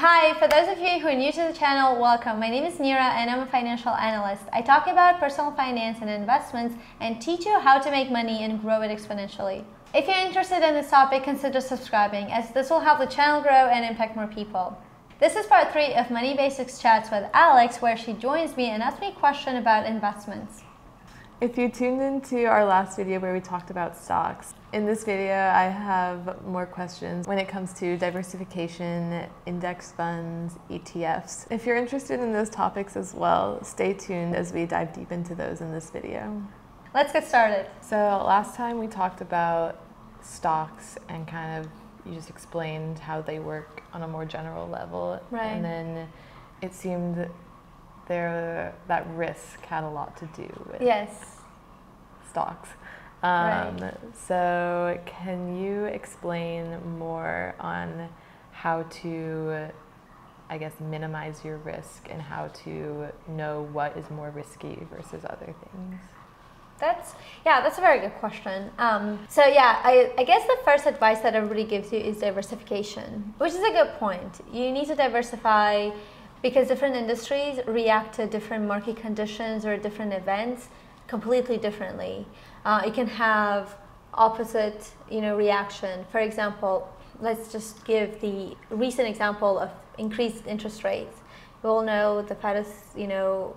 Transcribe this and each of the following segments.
Hi, for those of you who are new to the channel, welcome. My name is Neera and I'm a financial analyst. I talk about personal finance and investments and teach you how to make money and grow it exponentially. If you're interested in this topic, consider subscribing, as this will help the channel grow and impact more people. This is part 3 of Money Basics Chats with Alex, where she joins me and asks me a question about investments. If you tuned into our last video where we talked about stocks, in this video I have more questions when it comes to diversification, index funds, ETFs. If you're interested in those topics as well, stay tuned as we dive deep into those in this video. Let's get started. So last time we talked about stocks and kind of you just explained how they work on a more general level. Right. And then it seemed that risk had a lot to do with stocks. Right. So can you explain more on how to, I guess, minimize your risk and how to know what is more risky versus other things? That's a very good question. I guess the first advice that everybody gives you is diversification, which is a good point. You need to diversify because different industries react to different market conditions or different events completely differently. You can have opposite, reaction. For example, let's just give the recent example of increased interest rates. We all know the Fed is,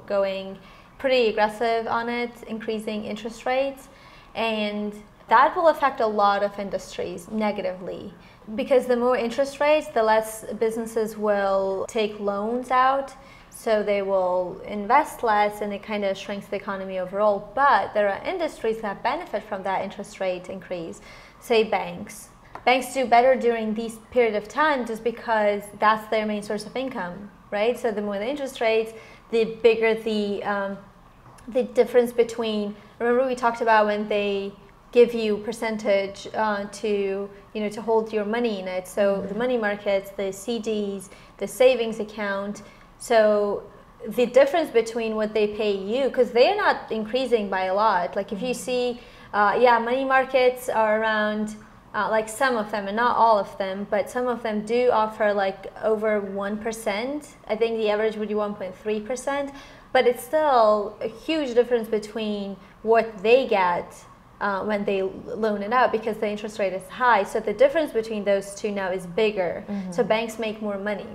going pretty aggressive on it, increasing interest rates, and that will affect a lot of industries negatively. Because the more interest rates, the less businesses will take loans out, so they will invest less and it kind of shrinks the economy overall. But there are industries that benefit from that interest rate increase, say banks. Banks do better during these period of time just because that's their main source of income, right? So the more the interest rates, the bigger the difference between, remember we talked about when they give you percentage to hold your money in it. So the money markets, the CDs, the savings account. So the difference between what they pay you, because they're not increasing by a lot. Like if you see, money markets are around, like some of them, and not all of them, but some of them do offer like over 1%. I think the average would be 1.3%, but it's still a huge difference between what they get when they loan it out, because the interest rate is high. So the difference between those two now is bigger. So banks make more money.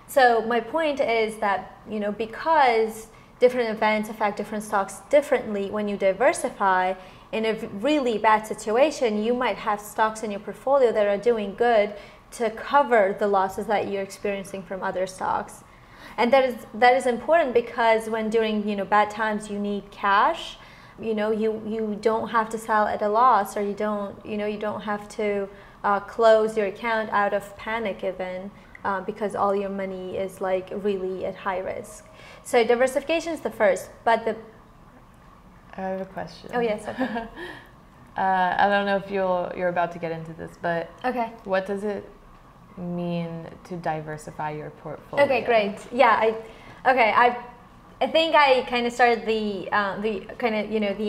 So my point is that, because different events affect different stocks differently, when you diversify, in a really bad situation, you might have stocks in your portfolio that are doing good to cover the losses that you're experiencing from other stocks. And that is important, because when during bad times you need cash, you don't have to sell at a loss, or you don't have to close your account out of panic even, because all your money is like really at high risk. So diversification is the first, but I have a question. Oh yes, okay. I don't know if you're about to get into this, but okay. What does it mean to diversify your portfolio? Okay, great. Yeah, I think I kind of started the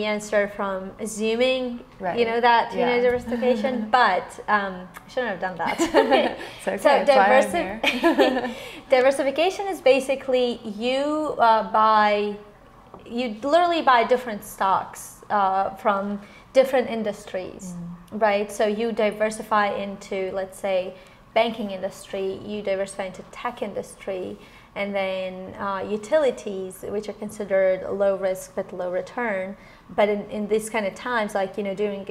answer from assuming diversification, but I shouldn't have done that. It's okay. So diversification is basically you literally buy different stocks from different industries, right? So you diversify into, let's say, banking industry, you diversify into tech industry, and then utilities, which are considered low risk but low return. But in these kind of times, like during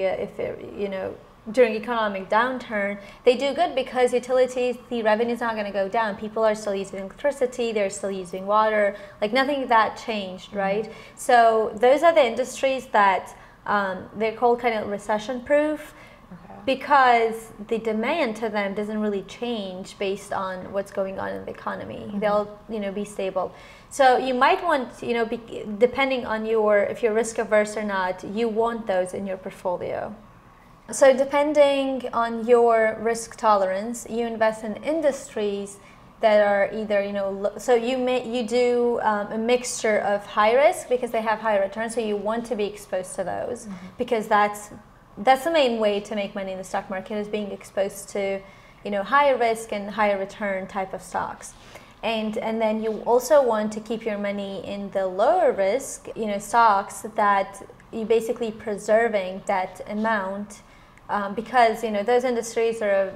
economic downturn, they do good because utilities, the revenue is not going to go down. People are still using electricity, they're still using water, like nothing that changed, right? So those are the industries that they're called kind of recession proof. Because the demand to them doesn't really change based on what's going on in the economy. They'll, be stable. So you might want, depending on if you're risk averse or not, you want those in your portfolio. So depending on your risk tolerance, you invest in industries that are either, so you do a mixture of high risk because they have high returns. So you want to be exposed to those because that's the main way to make money in the stock market, is being exposed to, higher risk and higher return type of stocks. And then you also want to keep your money in the lower risk, stocks that you basically preserving that amount, because those industries are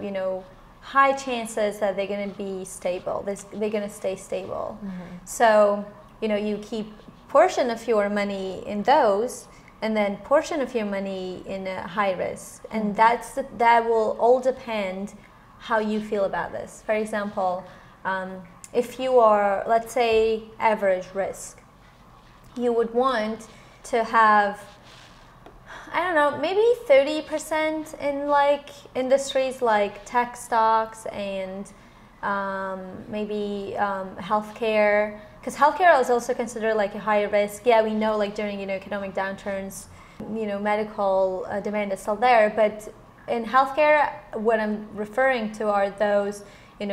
high chances that they're going to be stable. They're going to stay stable. So you keep portion of your money in those, and then portion of your money in a high risk, and that will all depend how you feel about this. For example, if you are, let's say, average risk, you would want to have, I don't know, maybe 30% in like industries like tech stocks and maybe healthcare, because healthcare is also considered like a higher risk. Yeah, we know like during economic downturns, medical demand is still there, but in healthcare, what I'm referring to are those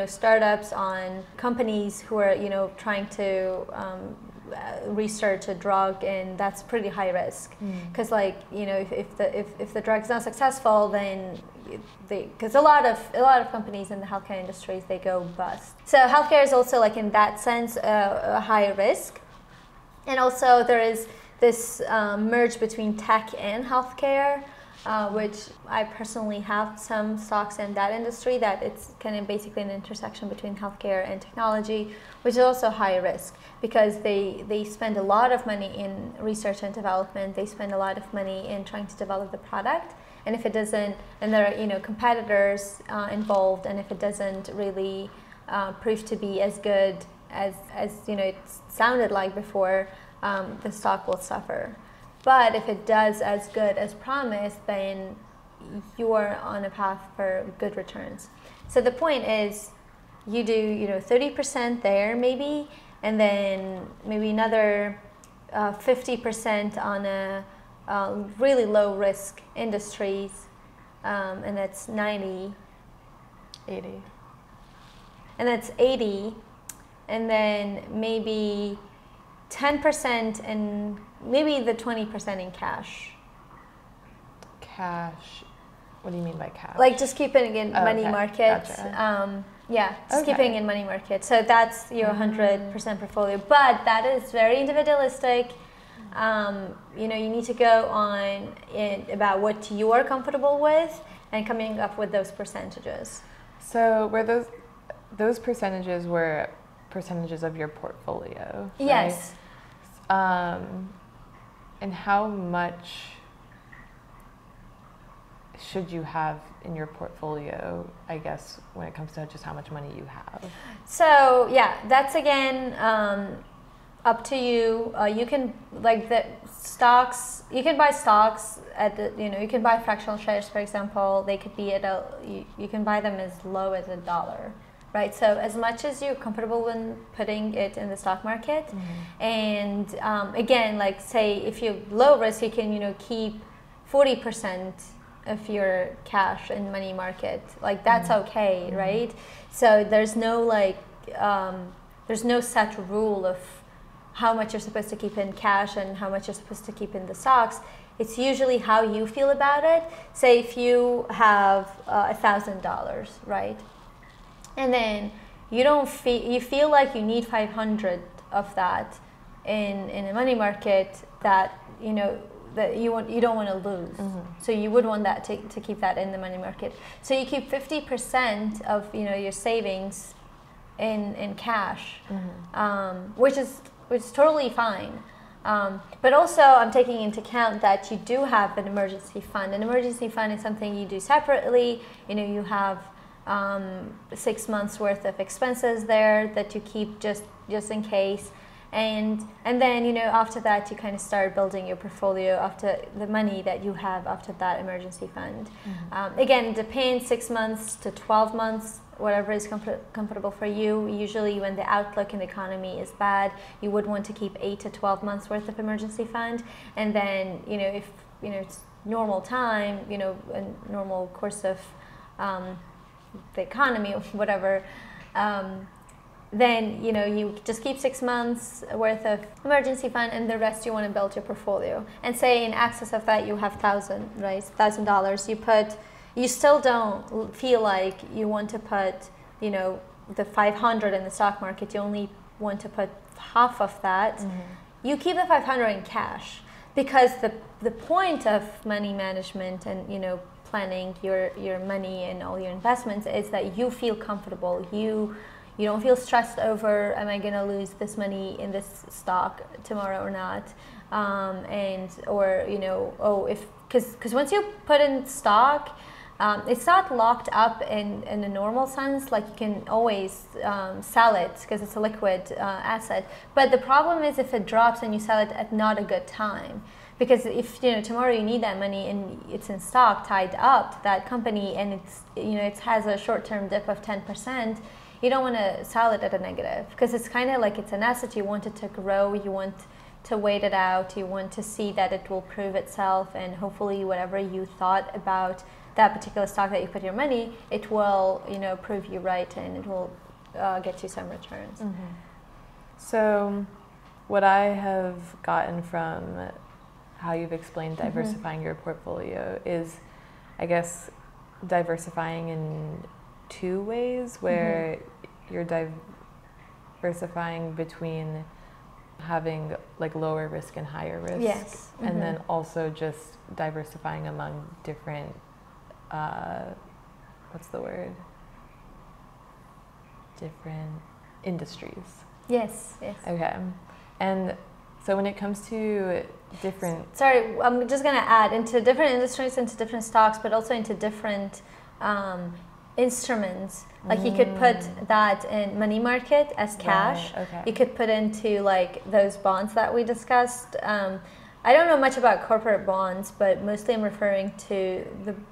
startups on companies who are trying to research a drug, and that's pretty high risk, because if the drug's not successful, then because a lot of companies in the healthcare industries, they go bust. So healthcare is also like in that sense a higher risk, and also there is this merge between tech and healthcare, which I personally have some stocks in that industry, that it's kind of basically an intersection between healthcare and technology, which is also high risk, because they spend a lot of money in research and development. They spend a lot of money in trying to develop the product, and if it doesn't, and there are competitors involved, and if it doesn't really prove to be as good as it sounded like before, the stock will suffer. But if it does as good as promised, then you are on a path for good returns. So the point is, you do 30% there maybe, and then maybe another 50% on a really low risk industries, and that's 80, and that's 80, and then maybe 10% and maybe the 20% in cash. Cash? What do you mean by cash? Like just keeping in money market. Gotcha. Just keeping in money market. So that's your 100% portfolio. But that is very individualistic. You need to go on about what you are comfortable with and coming up with those percentages. So were those percentages were percentages of your portfolio? Right? Yes. And how much should you have in your portfolio, I guess, when it comes to just how much money you have? So yeah, that's again up to you. You can like the stocks. You can buy stocks at the you can buy fractional shares, for example. They could be at you can buy them as low as $1. Right, so as much as you're comfortable when putting it in the stock market, and again, like say if you're low risk, you can keep 40% of your cash in money market. Like that's okay, right? So there's no there's no set rule of how much you're supposed to keep in cash and how much you're supposed to keep in the stocks. It's usually how you feel about it. Say if you have $1,000, right? And then you feel like you need 500 of that in a money market that that you don't want to lose. So you would want that to keep that in the money market. So you keep 50% of your savings in cash, which is totally fine. But also I'm taking into account that you do have an emergency fund. An emergency fund is something you do separately. You have 6 months worth of expenses there that you keep just in case, and then after that you kind of start building your portfolio after the money that you have after that emergency fund. Again, it depends, 6 months to 12 months, whatever is comfortable for you. Usually when the outlook in the economy is bad, you would want to keep 8 to 12 months worth of emergency fund, and then if it's normal time, a normal course of the economy or whatever, then you just keep 6 months worth of emergency fund, and the rest you want to build your portfolio. And say in excess of that you have $1,000, right? $1,000. You put you still don't feel like you want to put, you know, the 500 in the stock market. You only want to put half of that. You keep the 500 in cash, because the point of money management and, you know, planning your money and all your investments is that you feel comfortable. You don't feel stressed over, am I going to lose this money in this stock tomorrow or not? Or, you know, oh, because once you put in stock, it's not locked up in a normal sense. Like, you can always sell it because it's a liquid asset. But the problem is if it drops and you sell it at not a good time. Because if, you know, tomorrow you need that money and it's in stock tied up to that company, and it's, you know, it has a short-term dip of 10%, you don't want to sell it at a negative, because it's kind of like it's an asset. You want it to grow, you want to wait it out, you want to see that it will prove itself, and hopefully whatever you thought about that particular stock that you put your money, it will, you know, prove you right, and it will get you some returns. So what I have gotten from how you've explained diversifying your portfolio is, I guess, diversifying in two ways, where you're diversifying between having like lower risk and higher risk. Yes. And then also just diversifying among different, what's the word? Different industries. Yes, yes. Okay. And so when it comes to different... Sorry, I'm just going to add, into different industries, into different stocks, but also into different instruments. Like, you could put that in money market as cash. Right, okay. You could put into like those bonds that we discussed. I don't know much about corporate bonds, but mostly I'm referring to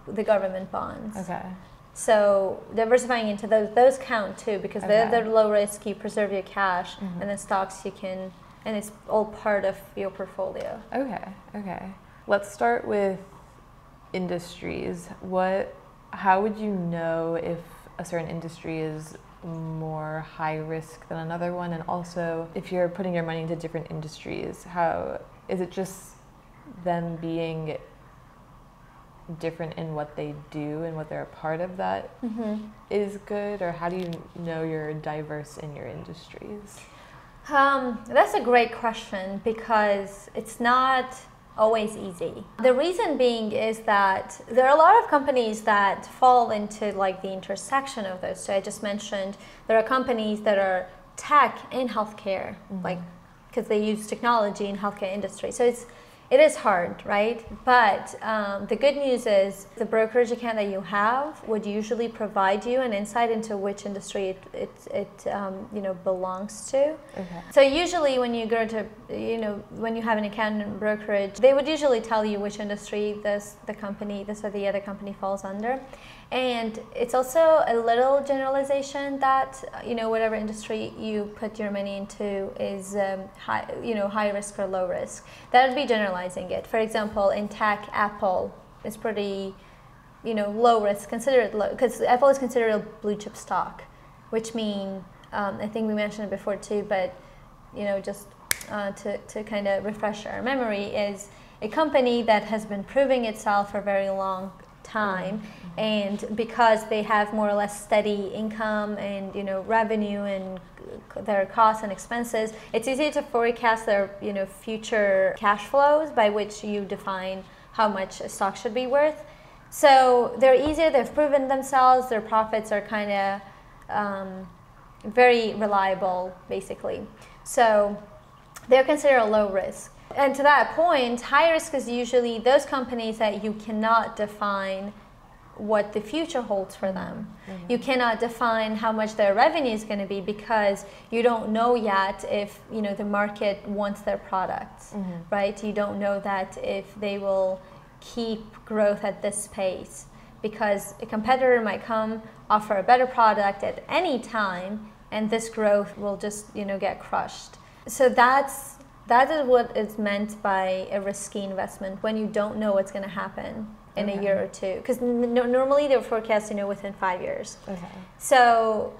the government bonds. Okay. So diversifying into those count too, because they're low risk. You preserve your cash, and then stocks you can, and it's all part of your portfolio. Okay. Let's start with industries. How would you know if a certain industry is more high risk than another one? And also, if you're putting your money into different industries, how is it just them being different in what they do and what they're a part of that is good? Or how do you know you're diverse in your industries? That's a great question, because it's not always easy. The reason being is that there are a lot of companies that fall into like the intersection of those. So I just mentioned there are companies that are tech and healthcare, like, because they use technology in healthcare industry. So it is hard, right? But the good news is the brokerage account that you have would usually provide you an insight into which industry it you know, belongs to. Okay. So usually when you go to, you know, when you have an account in brokerage, they would usually tell you which industry this or the other company falls under. And it's also a little generalization that, you know, whatever industry you put your money into is high risk or low risk. That would be generalizing it. For example, in tech, Apple is pretty, you know, low risk, considered low, because Apple is considered a blue chip stock, which means, I think we mentioned it before too, but, you know, just to kind of refresh our memory, is a company that has been proving itself for a very long time, and because they have more or less steady income and, you know, revenue and their costs and expenses, it's easy to forecast their, you know, future cash flows, by which you define how much a stock should be worth. So they're easier, they've proven themselves, their profits are kind of very reliable, basically. So they're considered low risk. And to that point, high risk is usually those companies that you cannot define what the future holds for them. You cannot define how much their revenue is going to be, because you don't know yet if, you know, the market wants their products, right? You don't know that if they will keep growth at this pace, because a competitor might come, offer a better product at any time, and this growth will just, you know, get crushed. So that is what is meant by a risky investment, when you don't know what's going to happen in a year or two. Because normally they're forecast, you know, within 5 years. So,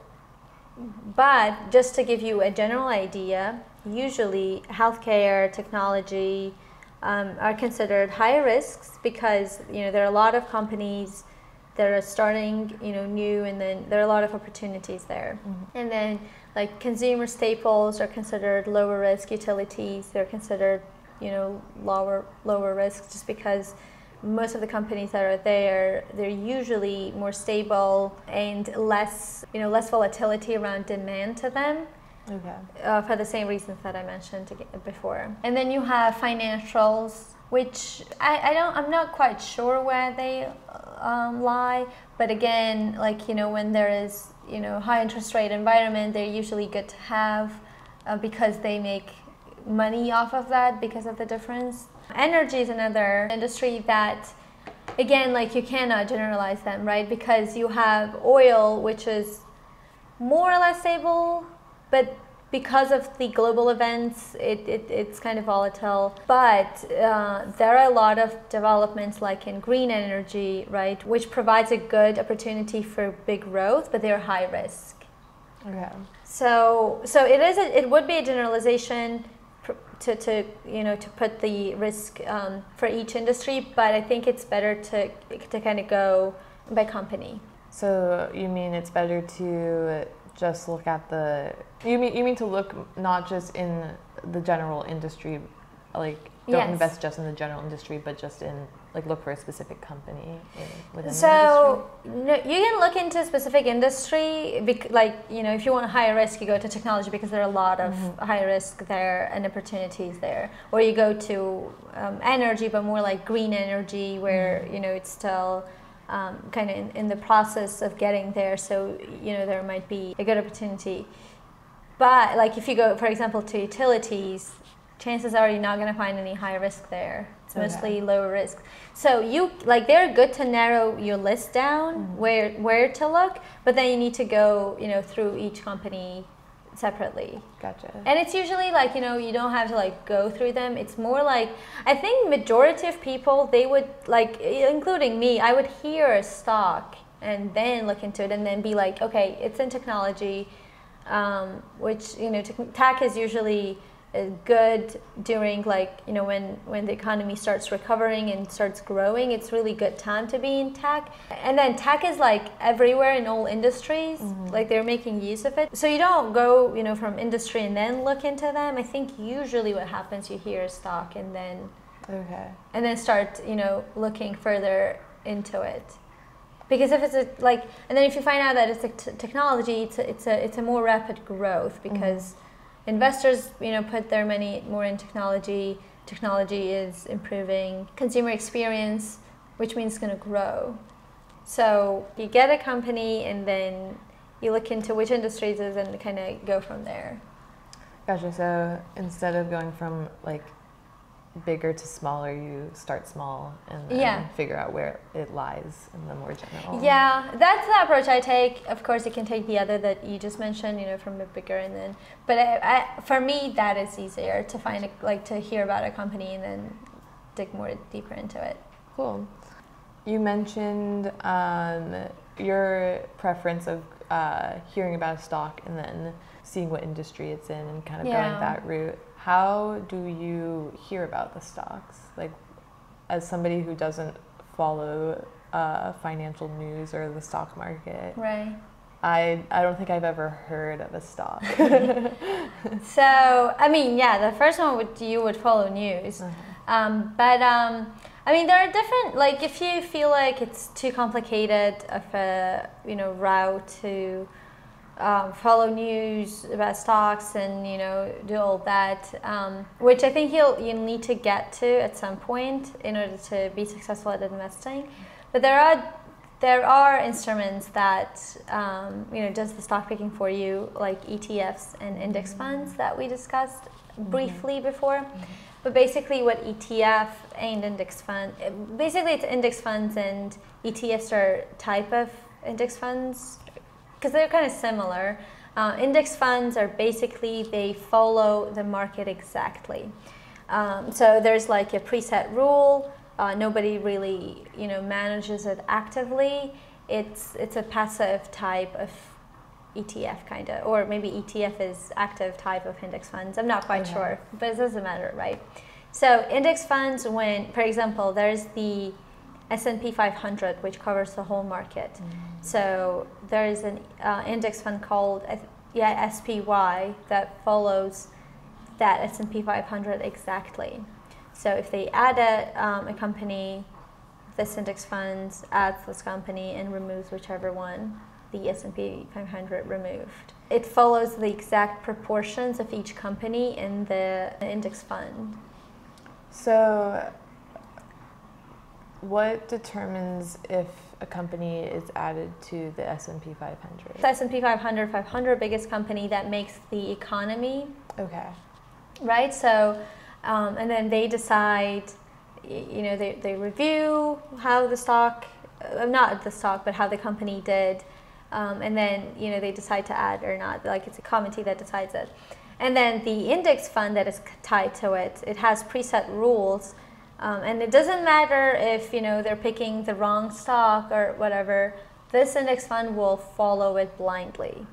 but just to give you a general idea, usually healthcare, technology are considered high risks, because, you know, there are a lot of companies they're starting, new, and then there are a lot of opportunities there. And then like consumer staples are considered lower risk, utilities, they're considered, lower risk, just because most of the companies that are there, they're usually more stable and less volatility around demand to them. Okay. For the same reasons that I mentioned before. And then you have financials, which I'm not quite sure where they lie, but again, like, when there is, high interest rate environment, they're usually good to have because they make money off of that because of the difference. Energy is another industry that, again, like, you cannot generalize them, right? Because you have oil, which is more or less stable, but because of the global events, it's kind of volatile. But there are a lot of developments like in green energy, right, which provides a good opportunity for big growth, but they're high risk. Okay. So it would be a generalization to put the risk for each industry, but I think it's better to kind of go by company. So you mean it's better to just look at you mean to look not just in the general industry, like don't invest just in the general industry, but just in, like, look for a specific company within the industry? You can look into a specific industry, like, if you want higher risk, you go to technology because there are a lot of high risk there and opportunities there. Or you go to energy, but more like green energy, where it's still kind of in the process of getting there, so there might be a good opportunity. But like, if you go, for example, to utilities, chances are you're not going to find any high risk there. It's mostly lower risk. So they're good to narrow your list down where to look, but then you need to go through each company separately. Gotcha. And it's usually like, you don't have to like go through them. It's more like, I think majority of people, they would, like, including me, I would hear a stock and then look into it and then be like, okay, it's in technology, which, tech is usually good during, like, when the economy starts recovering and starts growing. It's really good time to be in tech. And then tech is like everywhere in all industries, like they're making use of it. So you don't go from industry and then look into them. I think usually what happens, you hear a stock and then start looking further into it. Because if it's and then if you find out that it's a technology, it's a more rapid growth, because investors, put their money more in technology. Technology is improving consumer experience, which means it's going to grow. So you get a company and then you look into which industries it is and kind of go from there. Gotcha. So instead of going from like bigger to smaller, you start small and then figure out where it lies in the more general. Yeah, that's the approach I take. Of course, you can take the other that you just mentioned, from a bigger and then. But for me, that is easier to find, to hear about a company and then dig more deeper into it. Cool. You mentioned your preference of hearing about a stock and then seeing what industry it's in and kind of going that route. How do you hear about the stocks? Like, as somebody who doesn't follow financial news or the stock market, right? I don't think I've ever heard of a stock. So, I mean, the first one you would follow news. But I mean, there are different, like, if you feel like it's too complicated of a, route to follow news about stocks and, do all that, which I think you'll need to get to at some point in order to be successful at investing. But there are instruments that, does the stock picking for you, like ETFs and index funds that we discussed briefly before. But basically what ETF and index fund, basically it's index funds and ETFs are type of index funds, because they're kind of similar. Index funds are basically, they follow the market exactly. So there's like a preset rule. Nobody really, manages it actively. It's a passive type of ETF kind of, or maybe ETF is active type of index funds. I'm not quite sure, but it doesn't matter, right? So index funds, when, for example, there's the S&P 500, which covers the whole market. So there is an index fund called SPY that follows that S&P 500 exactly. So if they add a company, this index fund adds this company and removes whichever one the S&P 500 removed. It follows the exact proportions of each company in the index fund. So what determines if a company is added to the S&P 500? The S&P 500 biggest company that makes the economy. Okay. Right? So, and then they decide, they review how the stock, not the stock, but how the company did. And then, they decide to add or not. Like, it's a committee that decides it. And then the index fund that is tied to it, it has preset rules. And it doesn't matter if, they're picking the wrong stock or whatever. This index fund will follow it blindly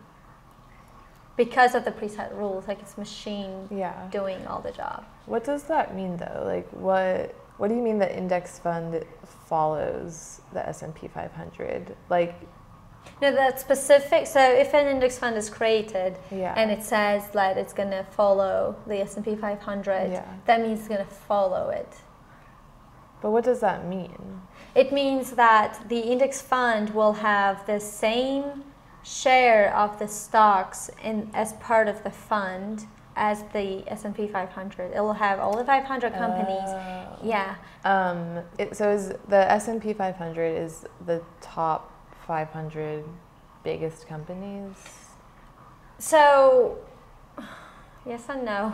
because of the preset rules. Like, it's machine doing all the job. What does that mean, though? Like, what do you mean the index fund follows the S&P 500? Like, no, that's specific. So if an index fund is created and it says that it's going to follow the S&P 500, that means it's going to follow it. But what does that mean? It means that the index fund will have the same share of the stocks as part of the fund as the S&P 500. It will have all the 500 companies. So is the S&P 500 is the top 500 biggest companies? So, yes and no.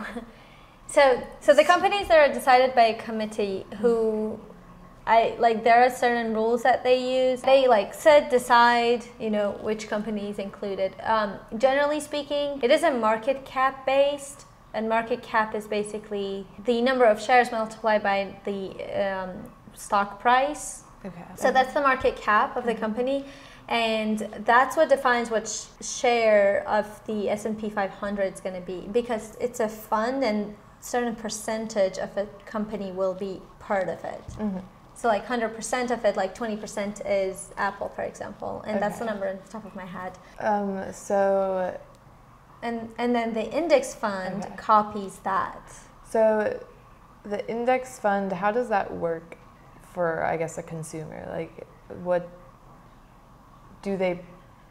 So the companies that are decided by a committee who, there are certain rules that they use. They decide, which company is included. Generally speaking, it is a market cap based, and market cap is basically the number of shares multiplied by the stock price. Okay. So that's the market cap of the company, and that's what defines what share of the S&P 500 is going to be, because it's a fund and certain percentage of a company will be part of it. So 100% of it, 20% is Apple, for example, and that's the number on the top of my head. And then the index fund copies that. So the index fund, how does that work for, I guess, a consumer? Like, what do they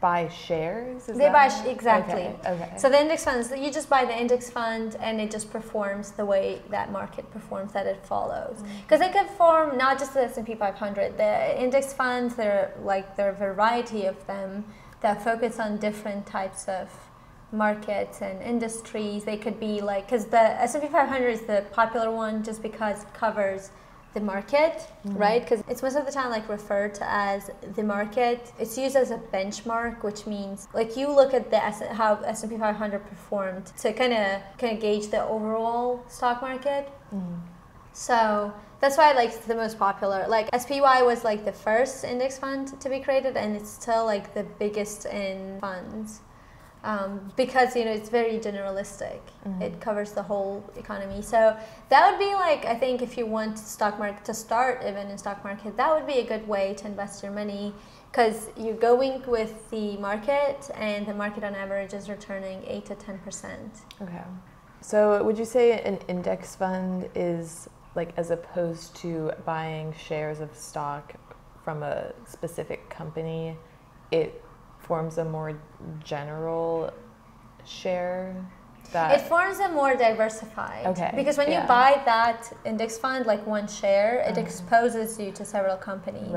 buy shares? Exactly. Okay. So the index funds, you just buy the index fund and it just performs the way that market performs, that it follows. Because it can form not just the S&P 500. The index funds, there are a variety of them that focus on different types of markets and industries. They could be because the S&P 500 is the popular one just because it covers the market, right? Because it's most of the time referred to as the market. It's used as a benchmark, which means you look at how S&P 500 performed to kind of gauge the overall stock market. So that's why it's the most popular. SPY was the first index fund to be created, and it's still the biggest in funds. Because it's very generalistic. It covers the whole economy. So that would be I think if you want stock market to start even in stock market, that would be a good way to invest your money, because you're going with the market, and the market on average is returning 8 to 10%. Okay. So would you say an index fund is as opposed to buying shares of stock from a specific company, it forms a more general share? It forms a more diversified. Okay. Because when you buy that index fund, one share, it exposes you to several companies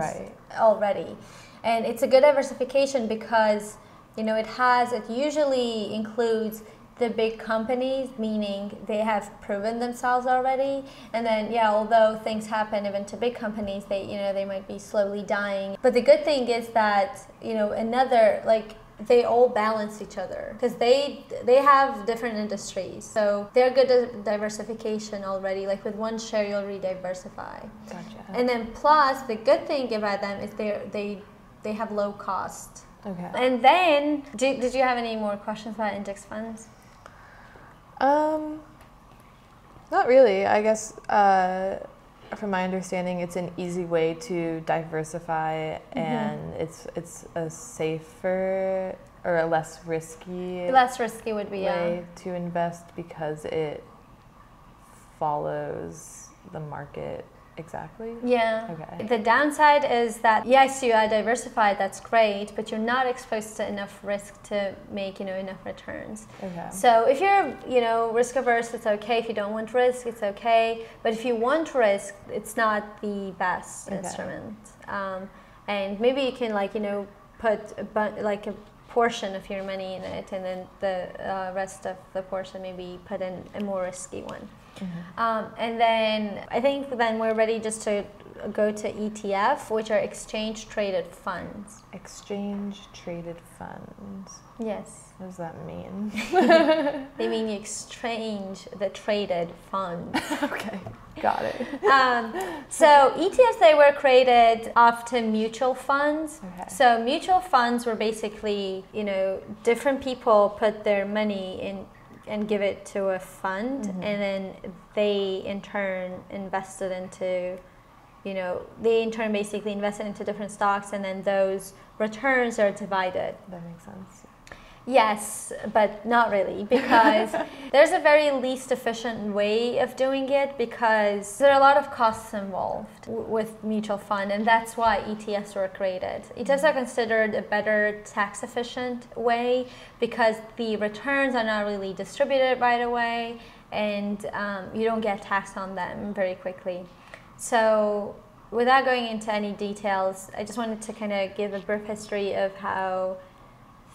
already. And it's a good diversification because, it usually includes the big companies, meaning they have proven themselves already. And then, although things happen even to big companies, they might be slowly dying. But the good thing is that, they all balance each other because they have different industries. So they're good at diversification already. With one share, you'll re-diversify. Gotcha. And then plus, the good thing about them is they have low cost. Okay. And then, did you have any more questions about index funds? Not really. I guess from my understanding, it's an easy way to diversify, and it's a safer or a less risky would be way to invest because it follows the market exactly. Yeah. Okay. The downside is that yes, you are diversified, that's great, but you're not exposed to enough risk to make enough returns. Okay. So if you're risk averse, it's okay. If you don't want risk, it's okay. But if you want risk, it's not the best instrument. And maybe you can put a portion of your money in it, and then the rest of the portion maybe put in a more risky one. And then I think then we're ready just to go to ETF, which are exchange traded funds. Exchange traded funds. Yes. What does that mean? They mean you exchange the traded funds. Okay, got it. So ETFs, they were created after mutual funds. Okay. So mutual funds were basically, different people put their money in and give it to a fund, and then they in turn invested into, basically invested into different stocks, and then those returns are divided. That makes sense. Yes, but not really, because there's a very least efficient way of doing it, because there are a lot of costs involved with mutual fund, and that's why ETFs were created. ETFs are considered a better tax efficient way because the returns are not really distributed right away, and you don't get taxed on them very quickly. So without going into any details, I just wanted to kind of give a brief history of how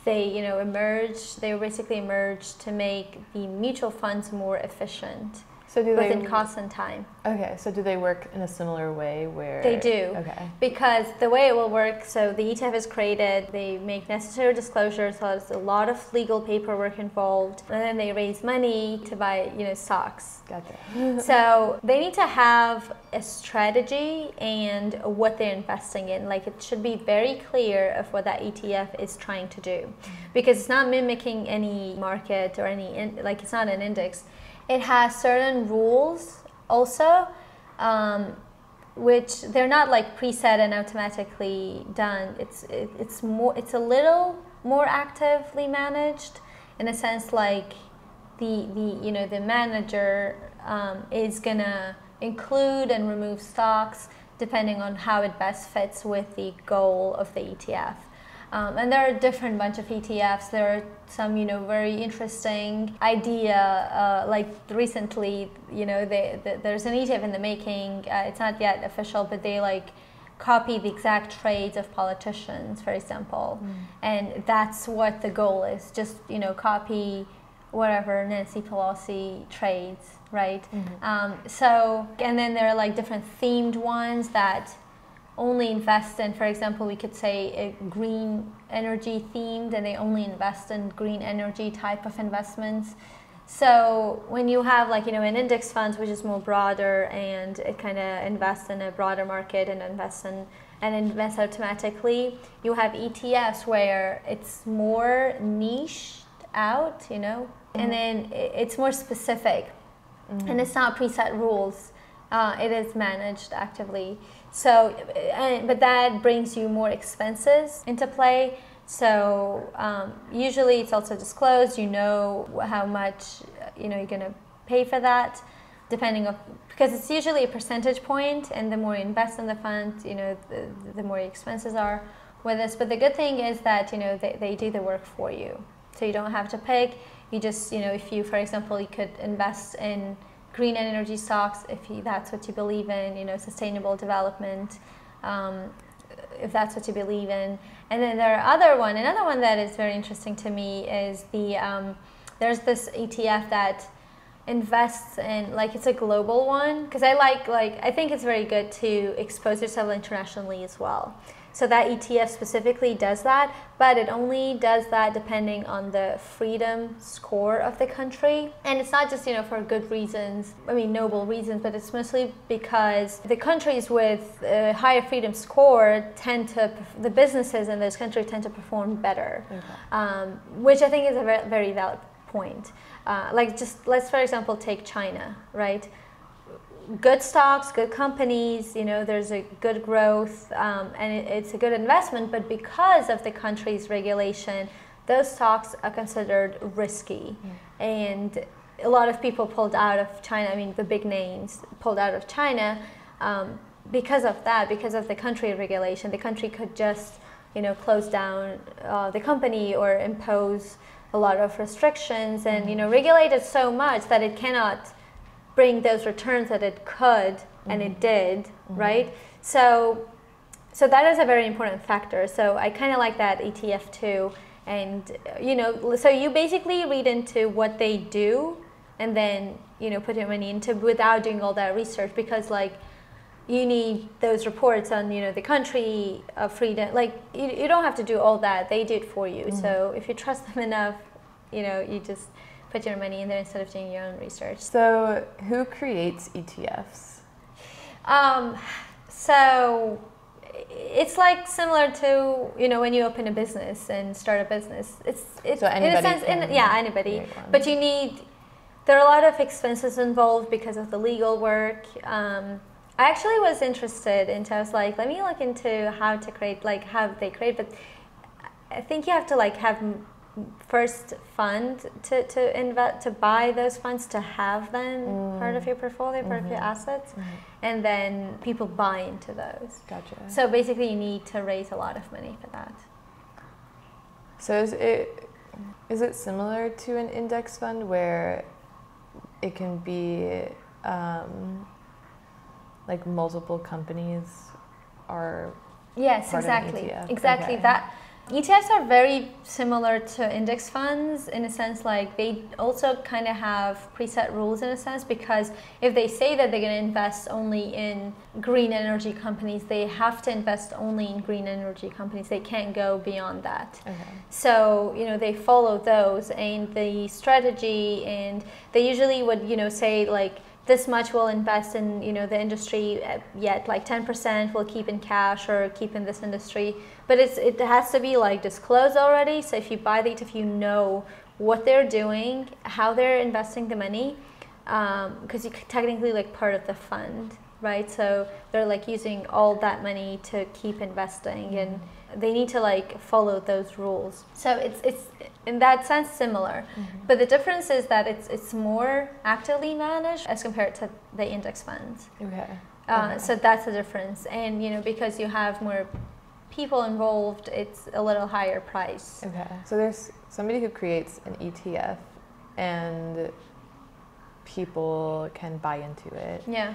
they emerged. They basically emerged to make the mutual funds more efficient. So within cost and time. Okay, so do they work in a similar way where... They do. Okay. Because the way it will work, so the ETF is created, they make necessary disclosures, so there's a lot of legal paperwork involved, and then they raise money to buy, stocks. Gotcha. So they need to have a strategy and what they're investing in. Like, it should be very clear of what that ETF is trying to do. Because it's not mimicking any market or it's not an index. It has certain rules also, which they're not like preset and automatically done. It's a little more actively managed, in a sense, like the manager is gonna include and remove stocks depending on how it best fits with the goal of the ETF. And there are a different bunch of ETFs. There are some, very interesting idea. Like recently, there's an ETF in the making. It's not yet official, but they copy the exact trades of politicians, for example. And that's what the goal is. Just, copy whatever Nancy Pelosi trades, right? So, and then there are different themed ones that only invest in, for example, we could say a green energy themed, and they only invest in green energy type of investments. So when you have an index fund, which is more broader, and it kind of invests in a broader market and invests automatically, you have ETFs where it's more niched out, and then it's more specific, and it's not preset rules. It is managed actively. So, but that brings you more expenses into play. So usually it's also disclosed. You know how much you're gonna pay for that, because it's usually a percentage point, and the more you invest in the fund, the more your expenses are with this. But the good thing is that they do the work for you, so you don't have to pick. You just if you, for example, you could invest in green energy stocks if that's what you believe in, sustainable development, if that's what you believe in. And then there are another one that is very interesting to me is there's this ETF that invests in, it's a global one, because I think it's very good to expose yourself internationally as well. So that ETF specifically does that, but it only does that depending on the freedom score of the country. And it's not just, for good reasons, noble reasons, but it's mostly because the countries with a higher freedom score the businesses in those countries tend to perform better, which I think is a very, very valid point. Let's, for example, take China, right? good stocks, good companies, there's a good growth, and it's a good investment, but because of the country's regulation, those stocks are considered risky. And a lot of people pulled out of China, the big names pulled out of China because of that, because of the country regulation. The country could just, close down the company or impose a lot of restrictions and, regulate it so much that it cannot bring those returns that it could, and it did, right? So that is a very important factor. So I kind of like that ETF too. And, so you basically read into what they do and then, put your money into without doing all that research, because you need those reports on, the country of freedom. You don't have to do all that. They do it for you. So if you trust them enough, you just put your money in there instead of doing your own research. So who creates ETFs? So it's similar to, when you open a business and start a business. It's so in a sense, anybody. But there are a lot of expenses involved because of the legal work. I actually was interested into, I was like, let me look into how to create, how they create, but I think you have to have first fund to invest, to buy those funds, to have them part of your portfolio, part of your assets, and then people buy into those. Gotcha. So basically you need to raise a lot of money for that. So is it similar to an index fund where it can be multiple companies are yes, part exactly. of an ETF? Exactly. Okay. That ETFs are very similar to index funds in a sense, they also kind of have preset rules in a sense, because if they say that they're going to invest only in green energy companies, they have to invest only in green energy companies. They can't go beyond that. Okay. So, they follow those and the strategy, and they usually would, say this much we'll invest in, the industry, yet 10% we'll keep in cash or keep in this industry. But it has to be disclosed already. So if you buy the ETF, you know what they're doing, how they're investing the money, because you technically part of the fund, right? So they're using all that money to keep investing, and they need to follow those rules. So it's in that sense similar, but the difference is that it's more actively managed as compared to the index funds. Okay. So that's the difference, and because you have more people involved, it's a little higher price. Okay. So there's somebody who creates an ETF, and people can buy into it. Yeah.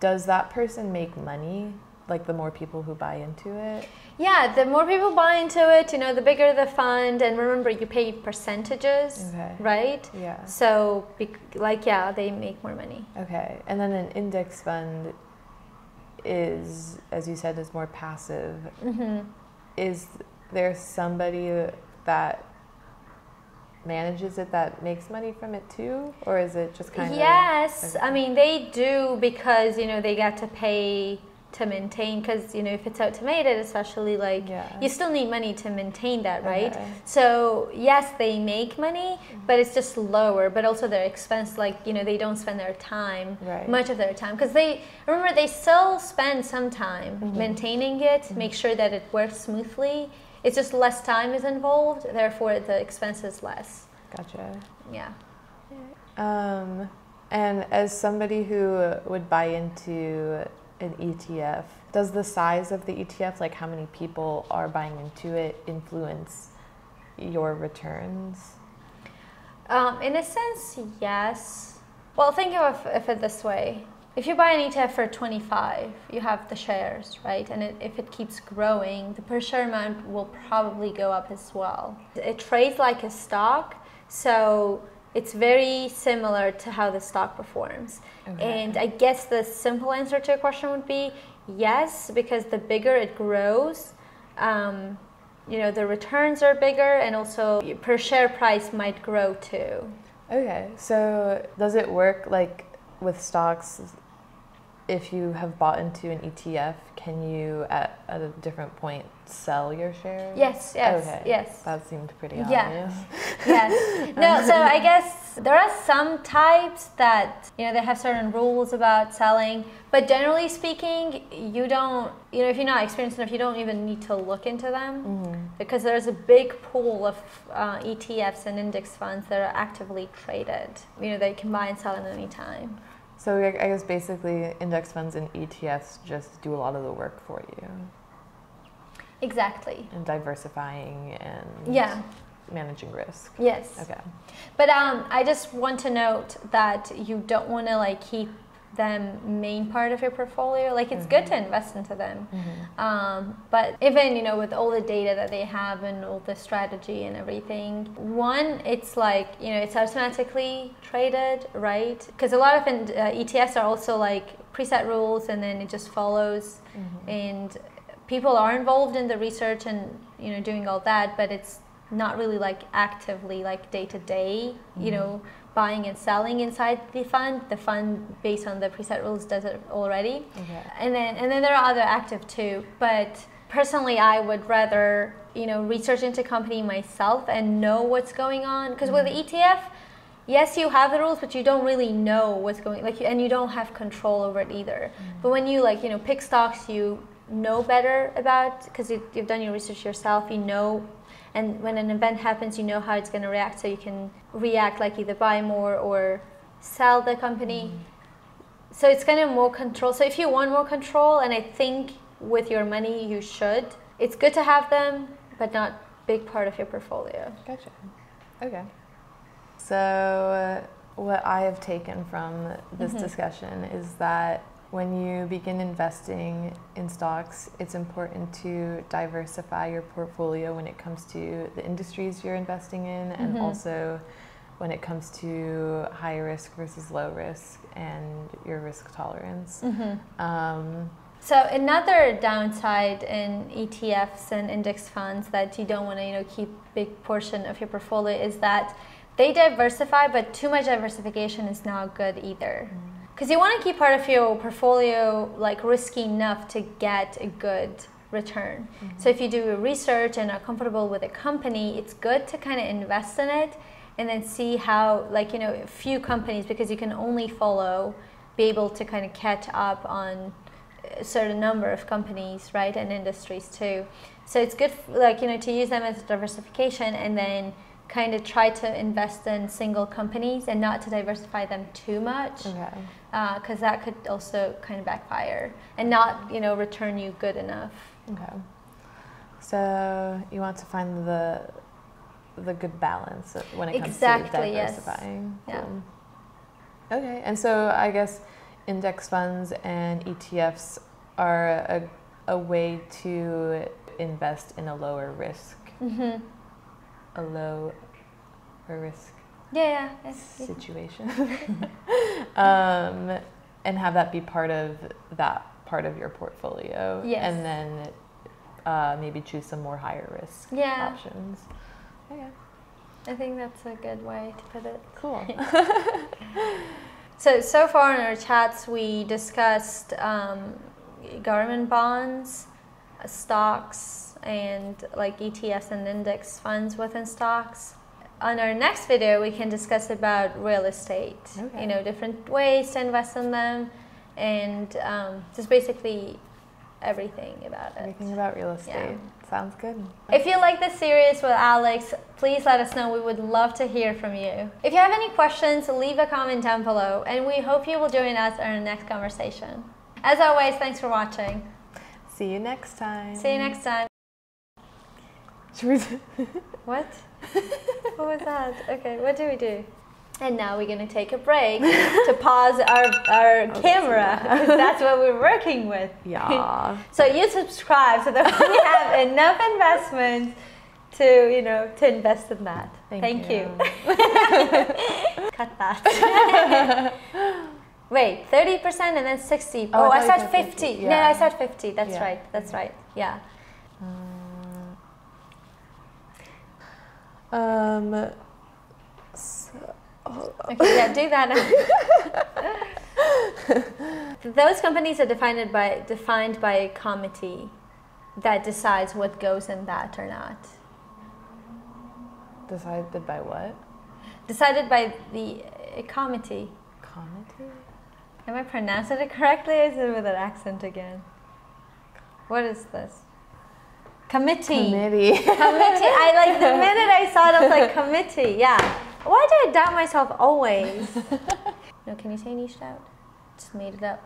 Does that person make money? The more people who buy into it? Yeah, the more people buy into it, the bigger the fund. And remember, you pay percentages, right? Yeah. So, they make more money. Okay. And then an index fund is, as you said, is more passive. Is there somebody that manages it that makes money from it too, or is it just kind of? Yes, okay. They do, because they got to pay to maintain, because if it's automated, especially you still need money to maintain that, right? Okay. So yes, they make money, but it's just lower. But also their expense, they don't spend their time, much of their time, because they still spend some time maintaining it, make sure that it works smoothly. It's just less time is involved, therefore the expense is less. Gotcha. Yeah. And as somebody who would buy into an ETF, does the size of the ETF, how many people are buying into it, influence your returns? In a sense, yes. Well, think of it this way. If you buy an ETF for 25, you have the shares, right? And if it keeps growing, the per share amount will probably go up as well. It trades like a stock, so it's very similar to how the stock performs. Okay. And I guess the simple answer to your question would be yes, because the bigger it grows, the returns are bigger, and also your per share price might grow too. Okay, so does it work with stocks? If you have bought into an ETF, can you at a different point sell your shares? Yes, Okay. yes. That seemed pretty obvious. Yeah. Yes. No, so I guess There are some types that, they have certain rules about selling, but generally speaking, you don't, if you're not experienced enough, you don't even need to look into them because there's a big pool of ETFs and index funds that are actively traded. They can buy and sell at any time. So I guess basically index funds and ETFs just do a lot of the work for you. Exactly. And diversifying and managing risk. Yes. Okay. But I just want to note that you don't want to keep them main part of your portfolio. It's good to invest into them. But even, with all the data that they have and all the strategy and everything, one, it's it's automatically traded, right? Because a lot of ETFs are also preset rules and then it just follows. And people are involved in the research and, doing all that, but it's not really actively day to day, buying and selling inside the fund. The fund, based on the preset rules, does it already. And then there are other active too. But personally, I would rather research into company myself and know what's going on. Because with the ETF, yes, you have the rules, but you don't really know what's going and you don't have control over it either. But when you pick stocks, you know better about, because you've done your research yourself. And when an event happens, you know how it's going to react, so you can react either buy more or sell the company. So it's kind of more control. So if you want more control, and I think with your money you should, it's good to have them, but not big part of your portfolio. Gotcha. Okay. So what I have taken from this discussion is that when you begin investing in stocks, it's important to diversify your portfolio when it comes to the industries you're investing in, and also when it comes to high risk versus low risk and your risk tolerance. So another downside in ETFs and index funds that you don't want to keep big portion of your portfolio is that they diversify, but too much diversification is not good either. Because you want to keep part of your portfolio risky enough to get a good return. So if you do research and are comfortable with a company, it's good to kind of invest in it and then see how, a few companies, because you can only be able to kind of catch up on a certain number of companies, right, and industries too. So it's good, to use them as diversification and then kind of try to invest in single companies and not to diversify them too much, because that could also kind of backfire and not return you good enough. So you want to find the good balance when it comes to diversifying. Yes. Cool. Okay, and so I guess index funds and ETFs are a way to invest in a lower risk. A low risk situation. And have that be part of your portfolio. And then maybe choose some more higher risk options. Okay. I think that's a good way to put it. Cool. So far in our chats, we discussed government bonds, stocks, and ETFs and index funds within stocks. On our next video, we can discuss about real estate, different ways to invest in them, and just basically everything about it. Everything about real estate. Sounds good. If you like this series with Alex, please let us know. We would love to hear from you. If you have any questions, leave a comment down below, and we hope you will join us in our next conversation. As always, thanks for watching. See you next time. See you next time. What? What was that? Okay, what do we do? And now we're going to take a break to pause our camera, because that's what we're working with. Yeah. So you subscribe so that we have enough investment to invest in that. Thank you. Cut that. Wait, 30% and then 60. Oh, I said 50. Yeah. No, I said 50. That's right. That's right. Yeah. Okay, yeah, do that. Those companies are defined by a committee that decides what goes in that or not. Decided by what? decided by the committee. Committee? Am I pronouncing it correctly? Or is it with an accent again? What is this? Committee. Committee. Committee. I like the minute I saw it, I was like, committee. Yeah. Why do I doubt myself always? No, can you say niched out? Just made it up.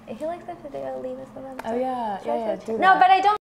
If you like the video, leave us a thumbs up. Oh yeah, yeah, do No, that. but I don't